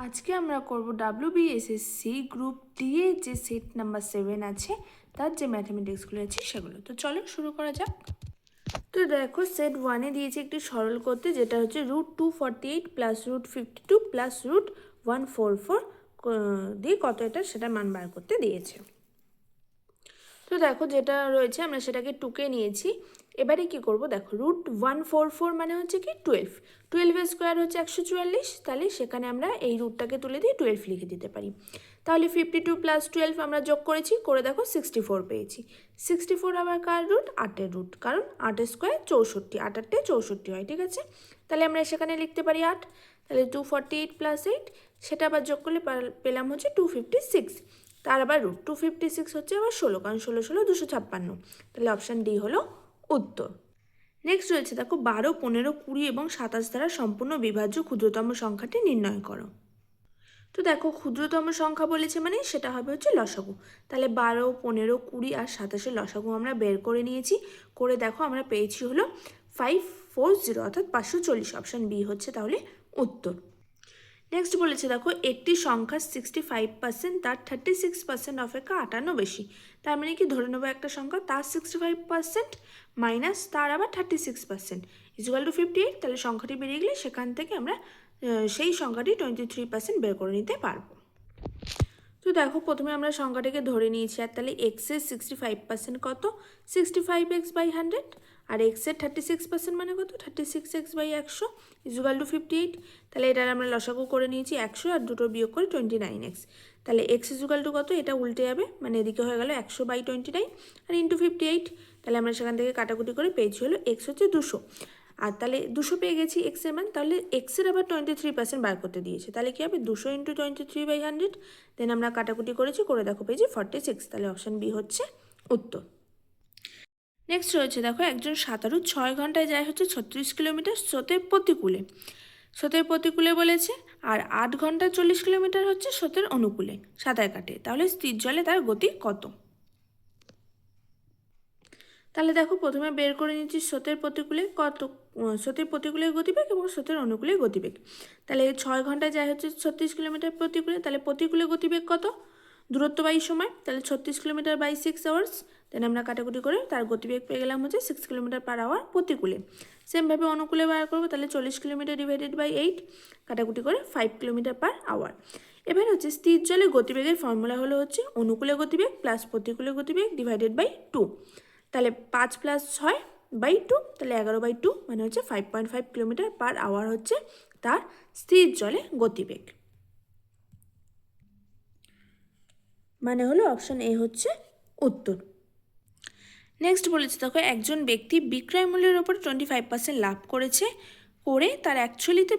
আজকে আমরা করব WBSSC গ্রুপ ডি এর যে সেট নাম্বার 7 আছে তার যে ম্যাথমেটিক্সগুলো আছে সেগুলো। তো চলো শুরু করা যাক। তো দেখো সেট 1-এ দিয়েছে একটি সরল করতে, যেটা হচ্ছে √248 প্লাস √52 প্লাস √144 দিয়ে কত এটা সেটা মান বার করতে দিয়েছে। তো দেখো যেটা রয়েছে আমরা সেটাকে টুকে নিয়েছি। এবারে কি করব, দেখো √144 মানে হচ্ছে কি 12 স্কোয়ার হচ্ছে 144, তাহলে সেখানে আমরা এই রুটটাকে তুলে দিয়ে 12 লিখে দিতে পারি। তাহলে 52 প্লাস 12 আমরা যোগ করেছি, করে দেখো 64 পেয়েছি। 64 আবার কার রুট? 8-এর রুট, কারণ 8 স্কোয়ার 64, 8 64 হয়, ঠিক আছে। তাহলে আমরা সেখানে লিখতে পারি 8। তাহলে 248 প্লাস 8 সেটা আবার যোগ করলে পেলাম হচ্ছে 256। তার আবার √256 হচ্ছে আবার 16, কারণ 16 16 256। তাহলে অপশান ডি হলো উত্তর। নেক্সট রয়েছে দেখো 12, 15, 20 এবং 27 দ্বারা সম্পূর্ণ বিভাজ্য ক্ষুদ্রতম সংখ্যাটি নির্ণয় করো। তো দেখো ক্ষুদ্রতম সংখ্যা বলেছে মানে সেটা হবে হচ্ছে লসাগু। তাহলে 12, 15, 20 আর 27-এর লসাগু আমরা বের করে নিয়েছি। করে দেখো আমরা পেয়েছি হলো 540, অর্থাৎ 540। অপশান বি হচ্ছে তাহলে উত্তর। নেক্সট বলেছে দেখো একটি সংখ্যা 65% তার 36% অপেক্ষা 58 বেশি। তার মানে কি ধরে নেবো একটা সংখ্যা তার 65% মাইনাস তার আবার 36% ইকুয়াল টু 58। তাহলে সংখ্যাটি বেরিয়ে গেলে সেখান থেকে আমরা সেই সংখ্যাটি 23% বের করে নিতে পারবো। তো দেখো প্রথমে আমরা সংখ্যাটাকে ধরে নিয়েছি, আর তাহলে এক্সের 65% কত? 65x/100, আর এক্সের 36% মানে কত? 36x/100 equal to 58। তাহলে এটার আমরা লসাগু করে নিয়েছি 100 আর দুটো বিয়োগ করে 29x। তাহলে এক্স ইকুয়াল টু কত? এটা উল্টে যাবে, মানে এদিকে হয়ে গেল 100/29 আর ইন্টু 58। তাহলে আমরা সেখান থেকে কাটাকুটি করে পেয়েছি হলো এক্স হচ্ছে 200। আর তাহলে 200 পেয়ে গেছি এক্সের মান, তাহলে এক্সের আবার 23% বার করতে দিয়েছে। তাহলে কী হবে? 200 × 23/100। দেন আমরা কাটাকুটি করেছি, করে দেখো পেয়েছি 46। তাহলে অপশান বি হচ্ছে উত্তর। নেক্সট রয়েছে দেখো একজন সাঁতারু 6 ঘন্টায় যায় হচ্ছে 36 কিলোমিটার স্রোতের প্রতিকূলে। স্রোতের প্রতিকূলে বলেছে, আর 8 ঘন্টায় 40 কিলোমিটার হচ্ছে স্রোতের অনুকূলে সাঁতার কাটে। তাহলে স্থির জলে তার গতি কত? তাহলে দেখো প্রথমে বের করে নিচ্ছি স্রোতের প্রতিকূলে কত, স্রোতের প্রতিকূলে গতিবেগ এবং স্রোতের অনুকূলে গতিবেগ। তাহলে 6 ঘন্টায় যায় হচ্ছে 36 কিলোমিটার প্রতিকূলে, তাহলে প্রতিকূলে গতিবেগ কত? দূরত্ব বাই সময়, তাহলে 36 কিলোমিটার বাই 6 আওয়ার্স। দেন আমরা কাটাকুটি করে তার গতিবেগ পেয়ে গেলাম হচ্ছে 6 কিলোমিটার পার আওয়ার প্রতিকূলে। সেমভাবে অনুকূলে বার করবো, তাহলে 40 কিলোমিটার ডিভাইডেড বাই 8, কাটাকুটি করে 5 কিলোমিটার পার আওয়ার। এবার হচ্ছে স্থির জলে গতিবেগের ফর্মুলা হলো হচ্ছে অনুকূলে গতিবেগ প্লাস প্রতিকূলে গতিবেগ ডিভাইডেড বাই 2। তাহলে 5 + 6/2, তাহলে 11/2 মানে হচ্ছে 5.5 কিলোমিটার পার আওয়ার হচ্ছে তার স্থির জলে গতিবেগ। মানে হলো অপশন এ হচ্ছে উত্তর। নেক্সট বলেছে দেখো একজন ব্যক্তি বিক্রয় মূল্যের ওপর 25% লাভ করেছে, করে তার অ্যাকচুয়ালিতে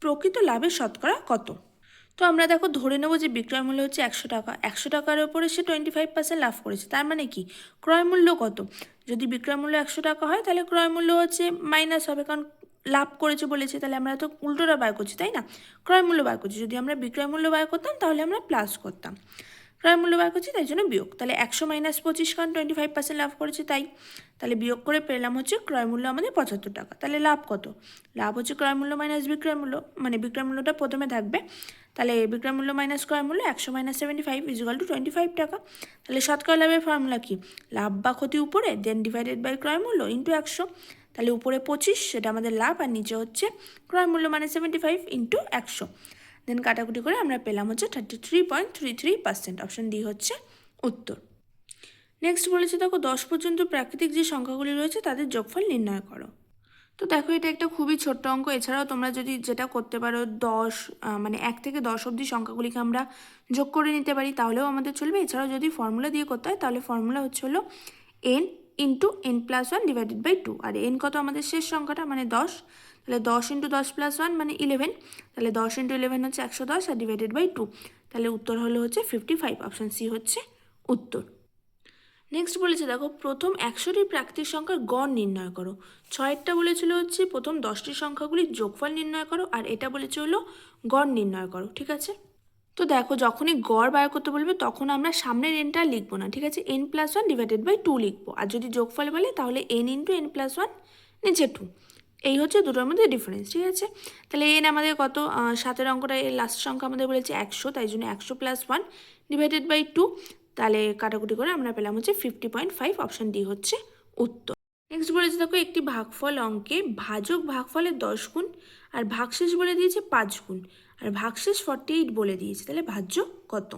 প্রকৃত লাভের শতকরা কত? তো আমরা দেখো ধরে নেবো যে বিক্রয় মূল্য হচ্ছে 100 টাকা, 100 টাকার ওপরে সে 25% লাভ করেছে। তার মানে কি ক্রয় মূল্য কত? যদি বিক্রয় মূল্য 100 টাকা হয় তাহলে ক্রয় মূল্য হচ্ছে মাইনাস হবে, কারণ লাভ করেছে বলেছে, তাহলে আমরা তো উল্টোটা বার করছি, তাই না? ক্রয় মূল্য বার করছি, যদি আমরা বিক্রয় মূল্য বার করতাম তাহলে আমরা প্লাস করতাম। ক্রয় মূল্য বার করছি তাই জন্য বিয়োগ। তাহলে 100 - 25, কারণ 25% লাভ করেছে তাই। তাহলে বিয়োগ করে পেলাম হচ্ছে ক্রয় মূল্য আমাদের 75 টাকা। তাহলে লাভ কত? লাভ হচ্ছে ক্রয় মূল্য মাইনাস বিক্রয় মূল্য, মানে বিক্রয় মূল্যটা প্রথমে থাকবে। তাহলে বিক্রয় মূল্য মাইনাস ক্রয় মূল্য 100 - 75 ইকুয়াল টু 25 টাকা। তাহলে শতকরা লাভের ফর্মুলা কি? লাভ বা ক্ষতি উপরে, দেন ডিভাইডেড বাই ক্রয় মূল্য ইন্টু 100। তাহলে উপরে 25 সেটা আমাদের লাভ, আর নিচে হচ্ছে ক্রয় মূল্য মানে 75 ইন্টু 100। দেন কাটাকুটি করে আমরা পেলাম হচ্ছে 33.33%। অপশন ডি হচ্ছে উত্তর। নেক্সট বলেছে দেখো 10 পর্যন্ত প্রাকৃতিক যে সংখ্যাগুলি রয়েছে তাদের যোগফল নির্ণয় করো। তো দেখো এটা একটা খুবই ছোট্ট অঙ্ক। এছাড়াও তোমরা যদি যেটা করতে পারো 10 মানে 1 থেকে 10 অবধি সংখ্যাগুলিকে আমরা যোগ করে নিতে পারি, তাহলেও আমাদের চলবে। এছাড়াও যদি ফর্মুলা দিয়ে করতে হয় তাহলে ফর্মুলা হচ্ছে হলো n × n+1 ডিভাইডেড বাই 2। আর n কত? আমাদের শেষ সংখ্যাটা মানে 10। তাহলে 10 × 10+1 মানে 11। তাহলে 10 × 11 হচ্ছে 110 আর ডিভাইডেড বাই 2। তাহলে উত্তর হলো হচ্ছে 55। অপশান সি হচ্ছে উত্তর। নেক্সট বলেছে দেখো প্রথম 100টি প্রাকৃতিক সংখ্যার গড় নির্ণয় করো। 6টা বলেছিল হচ্ছে প্রথম 10টি সংখ্যাগুলির যোগফল নির্ণয় করো, আর এটা বলেছে হলো গড় নির্ণয় করো, ঠিক আছে। তো দেখো যখনই গড় বার করতে বলবে তখন আমরা সামনের এনটা লিখবো না, ঠিক আছে, n+1 ডিভাইডেড বাই 2 লিখবো। আর যদি যোগফল বলে তাহলে n × n+1 নিচে 2। এই হচ্ছে দুটোর মধ্যে ডিফারেন্স, ঠিক আছে। তাহলে এন আমাদের কত, 7-এর অঙ্কটা এর লাস্ট সংখ্যা আমাদের বলেছে 100, তাই জন্য 100 + 1 ডিভাইডেড বাই 2, তাহলে কাটাকুটি করে আমরা পেলাম হচ্ছে 50.5, অপশান ডি হচ্ছে উত্তর। নেক্সট বলেছে দেখো একটি ভাগফল অঙ্কে ভাজক ভাগফলের 10 গুণ আর ভাগশেষ বলে দিয়েছে 5 গুণ আর ভাগশেষ 48 বলে দিয়েছে, তাহলে ভাজ্য কত?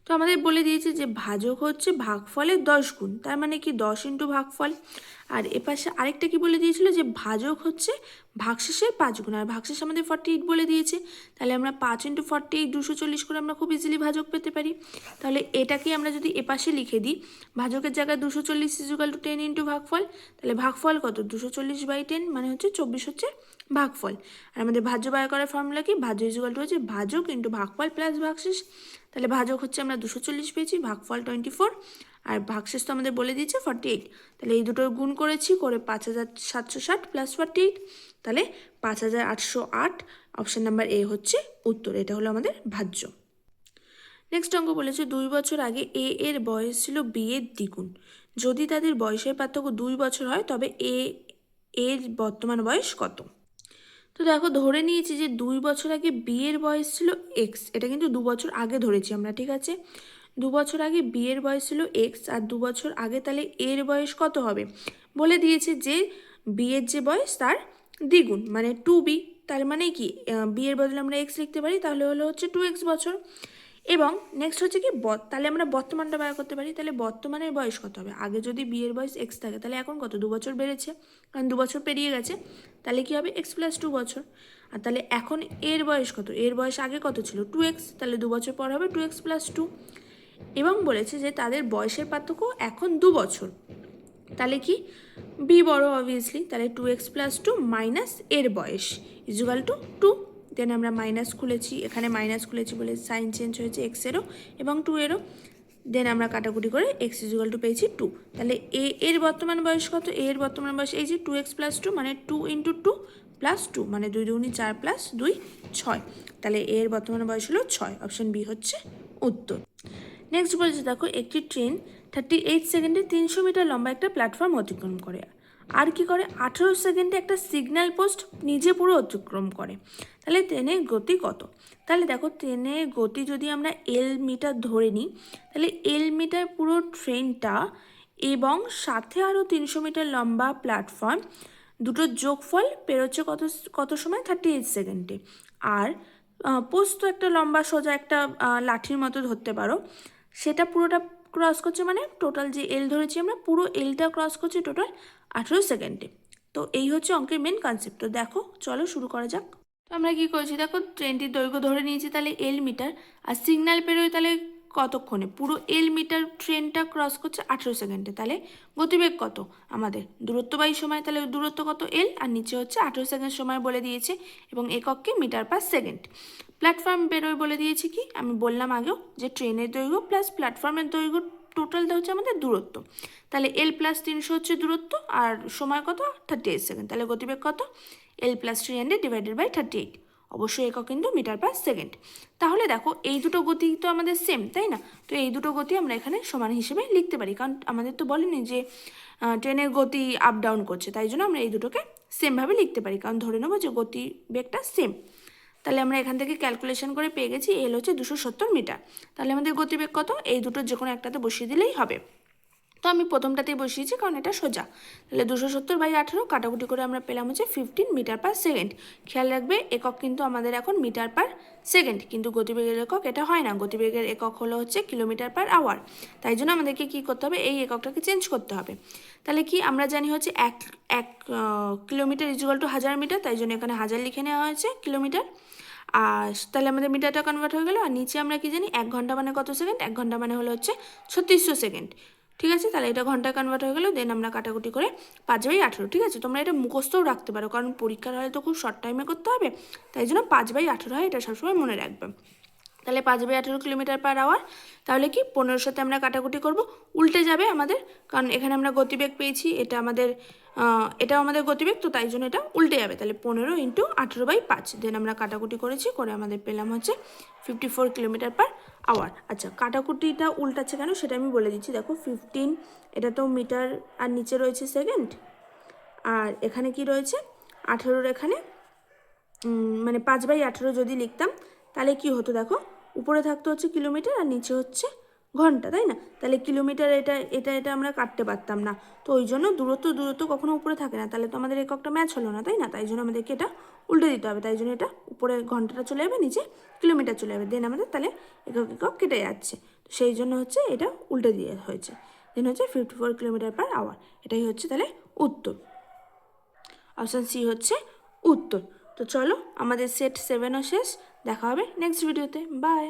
তো আমাদের বলে দিয়েছে যে ভাজক হচ্ছে ভাগফলের 10 গুণ, তার মানে কি 10 ইন্টু ভাগফল। আর এপাশে আরেকটা কি বলে দিয়েছিল যে ভাজক হচ্ছে ভাগশেষের 5 গুণ, আর ভাগশেষ আমাদের 48 বলে দিয়েছে, তাহলে আমরা 5 ইন্টু 48 240 করে আমরা খুব ইজিলি ভাজক পেতে পারি। তাহলে এটাকে আমরা যদি এপাশে লিখে দিই, ভাজকের জায়গায় 240 = 10 ইন্টু ভাগফল, তাহলে ভাগফল কত, 240/10 মানে হচ্ছে 24 হচ্ছে ভাগফল। আর আমাদের ভাজ্য বার করার ফর্মুলা কি, ভাজ্য হচ্ছে ভাজক ইন্টু ভাগফল প্লাস ভাগশেষ, তাহলে ভাজক হচ্ছে আমরা 240 পেয়েছি, ভাগফল 24, আর ভাগশেষ তো আমাদের বলে দিয়েছে 48, তাহলে এই দুটোর গুণ করেছি করে 5760 + 48, তাহলে 5808, অপশান নাম্বার এ হচ্ছে উত্তর। এটা হলো আমাদের ভাজ্য। নেক্সট অঙ্ক বলেছে 2 বছর আগে এ এর বয়স ছিল বি এর দ্বিগুণ, যদি তাদের বয়সের পার্থক্য 2 বছর হয় তবে এ এর বর্তমান বয়স কত? তো দেখো ধরে নিয়েছি যে 2 বছর আগে বি এর বয়স ছিল এক্স, এটা কিন্তু 2 বছর আগে ধরেছি আমরা, ঠিক আছে। 2 বছর আগে বি এর বয়স ছিল এক্স আর 2 বছর আগে তাহলে এর বয়স কত হবে, বলে দিয়েছে যে বি এর যে বয়স তার দ্বিগুণ মানে 2b, তার মানে কি বি এর বদলে আমরা এক্স লিখতে পারি, তাহলে হচ্ছে 2x বছর। এবং নেক্সট হচ্ছে কি তাহলে আমরা বর্তমানটা বার করতে পারি, তাহলে বর্তমানের বয়স কত হবে, আগে যদি বি এর বয়স এক্স থাকে তাহলে এখন কত, 2 বছর বেড়েছে, কারণ 2 বছর পেরিয়ে গেছে, তাহলে কি হবে এক্স প্লাস 2 বছর। আর তাহলে এখন এর বয়স কত, এর বয়স আগে কত ছিল 2x, তাহলে 2 বছর পর হবে 2x প্লাস 2। এবং বলেছে যে তাদের বয়সের পার্থক্য এখন 2 বছর, তাহলে কি বি বড় অবভিয়াসলি, তাহলে 2x প্লাস 2 মাইনাস এর বয়স ইজুগাল টু 2, দেন আমরা মাইনাস খুলেছি, এখানে মাইনাস খুলেছি বলে সাইন চেঞ্জ হয়েছে এক্সেরও এবং 2 এরও, দেন আমরা কাটাকুটি করে এক্স ইজুগাল টু পেয়েছি 2, তাহলে এর বর্তমান বয়স কত, এর বর্তমান বয়স এই যে 2x প্লাস 2 মানে 2 ইন্টু 2 প্লাস 2 মানে 2 2 4 প্লাস 2 6, তাহলে এর বর্তমান বয়স হলো 6, অপশন বি হচ্ছে উত্তর। নেক্সট বলেছে দেখো একটি ট্রেন 38 সেকেন্ডে 300 মিটার লম্বা একটা প্ল্যাটফর্ম অতিক্রম করে, আর কি করে 18 সেকেন্ডে একটা সিগন্যাল পোস্ট নিজে পুরো অতিক্রম করে, তাহলে ট্রেনের গতি কত? তাহলে দেখো ট্রেনের গতি যদি আমরা এল মিটার ধরে নিই, তাহলে এল মিটার পুরো ট্রেনটা এবং সাথে আরও 300 মিটার লম্বা প্ল্যাটফর্ম, দুটোর যোগফল পেরোচ্ছে কত কত সময় 38 সেকেন্ডে। আর পোস্ট তো একটা লম্বা সোজা একটা লাঠির মতো ধরতে পারো, সেটা পুরোটা ক্রস করছে মানে টোটাল যে এল ধরেছি আমরা পুরো এলটা ক্রস করছে টোটাল 18 সেকেন্ডে। তো এই হচ্ছে অঙ্কের মেন কনসেপ্ট। তো দেখো চলো শুরু করা যাক। তো আমরা কী করেছি দেখো, ট্রেনটির দৈর্ঘ্য ধরে নিয়েছি তাহলে এল মিটার, আর সিগন্যাল পেরোয় তাহলে কতক্ষণে, পুরো এল মিটার ট্রেনটা ক্রস করছে 18 সেকেন্ডে, তাহলে গতিবেগ কত আমাদের, দূরত্ব বাই সময়, তাহলে দূরত্ব কত এল আর নিচে হচ্ছে 18 সেকেন্ড সময় বলে দিয়েছে এবং একককে মিটার পার সেকেন্ড। প্ল্যাটফর্ম বেরোয় বলে দিয়েছি কি আমি বললাম আগেও যে ট্রেনের দৈর্ঘ্য প্লাস প্ল্যাটফর্মের দৈর্ঘ্য টোটালটা হচ্ছে আমাদের দূরত্ব, তাহলে এল প্লাস 300 হচ্ছে দূরত্ব আর সময় কত 38 সেকেন্ড, তাহলে গতিবেগ কত এল প্লাস 300 ডিভাইডেড বাই 38, অবশ্যই একক কিন্তু মিটার পার সেকেন্ড। তাহলে দেখো এই দুটো গতি তো আমাদের সেম তাই না, তো এই দুটো গতি আমরা এখানে সমান হিসেবে লিখতে পারি, কারণ আমাদের তো বলেনি যে ট্রেনের গতি আপ ডাউন করছে, তাই জন্য আমরা এই দুটোকে সেমভাবে লিখতে পারি, কারণ ধরে নেবো যে গতি বেগটা সেম। তাহলে আমরা এখান থেকে ক্যালকুলেশন করে পেয়ে গেছি এল হচ্ছে 270 মিটার, তাহলে আমাদের গতিবেগ কত, এই দুটোর যে কোনো একটাতে বসিয়ে দিলেই হবে। তো আমি প্রথমটাতেই বসিয়েছি কারণ এটা সোজা, তাহলে 270/18 কাটাকুটি করে আমরা পেলাম হচ্ছে 15 মিটার পার সেকেন্ড। খেয়াল রাখবে একক কিন্তু আমাদের এখন মিটার পার সেকেন্ড, কিন্তু গতিবেগের একক এটা হয় না, গতিবেগের একক হলো হচ্ছে কিলোমিটার পার আওয়ার, তাই জন্য আমাদেরকে কী করতে হবে এই এককটাকে চেঞ্জ করতে হবে। তাহলে কি আমরা জানি হচ্ছে এক কিলোমিটার ইজুয়াল টু 1000 মিটার, তাই জন্য এখানে 1000 লিখে নেওয়া হয়েছে কিলোমিটার, আর তাহলে আমাদের মিটারটা কনভার্ট হয়ে গেল। আর নিচে আমরা কি জানি 1 ঘন্টা মানে কত সেকেন্ড, 1 ঘন্টা মানে হলো হচ্ছে 3600 সেকেন্ড, ঠিক আছে। তাহলে এটা ঘন্টায় কনভার্ট হয়ে গেলো, দেন আমরা কাটাকুটি করে 5/18, ঠিক আছে। তোমরা এটা মুখস্থও রাখতে পারো কারণ পরীক্ষার হলে তো খুব শর্ট টাইমে করতে হবে, তাই জন্য 5/18 হয়, এটা সবসময় মনে রাখবে। তাহলে 5/18 কিলোমিটার পার আওয়ার, তাহলে কি 15-র সাথে আমরা কাটাকুটি করব, উল্টে যাবে আমাদের, কারণ এখানে আমরা গতিবেগ পেয়েছি, এটাও আমাদের গতিবেগ, তো তাই জন্য এটা উল্টে যাবে, তাহলে 15 × 18/5, দেন আমরা কাটাকুটি করেছি করে আমাদের পেলাম হচ্ছে 54 কিলোমিটার পার আওয়ার। আচ্ছা কাটাকুটিটা উল্টাচ্ছে কেন সেটা আমি বলে দিচ্ছি, দেখো 15 এটা তো মিটার আর নিচে রয়েছে সেকেন্ড, আর এখানে কি রয়েছে 18 এখানে মানে 5/18 যদি লিখতাম তাহলে কি হতো দেখো, উপরে থাকতো হচ্ছে কিলোমিটার আর নিচে হচ্ছে ঘন্টা, তাই না? তাহলে কিলোমিটার এটা এটা এটা আমরা কাটতে পারতাম না, তো ওই জন্য দূরত্ব কখনো উপরে থাকে না, তাহলে তো আমাদের এককটা ম্যাচ হলো না, তাই না? তাই জন্য আমাদেরকে এটা উল্টে দিতে হবে, তাই জন্য এটা উপরে ঘন্টাটা চলে যাবে, নিচে কিলোমিটার চলে যাবে, দেন আমাদের তাহলে একক কেটে যাচ্ছে, তো সেই জন্য হচ্ছে এটা উল্টে দিয়ে হয়েছে, দেন হচ্ছে 54 কিলোমিটার/আওয়ার, এটাই হচ্ছে তাহলে উত্তর। অপশান সি হচ্ছে উত্তর। তো চলো, আমাদের সেট 7ও শেষ, দেখা হবে নেক্সট ভিডিওতে, বাই।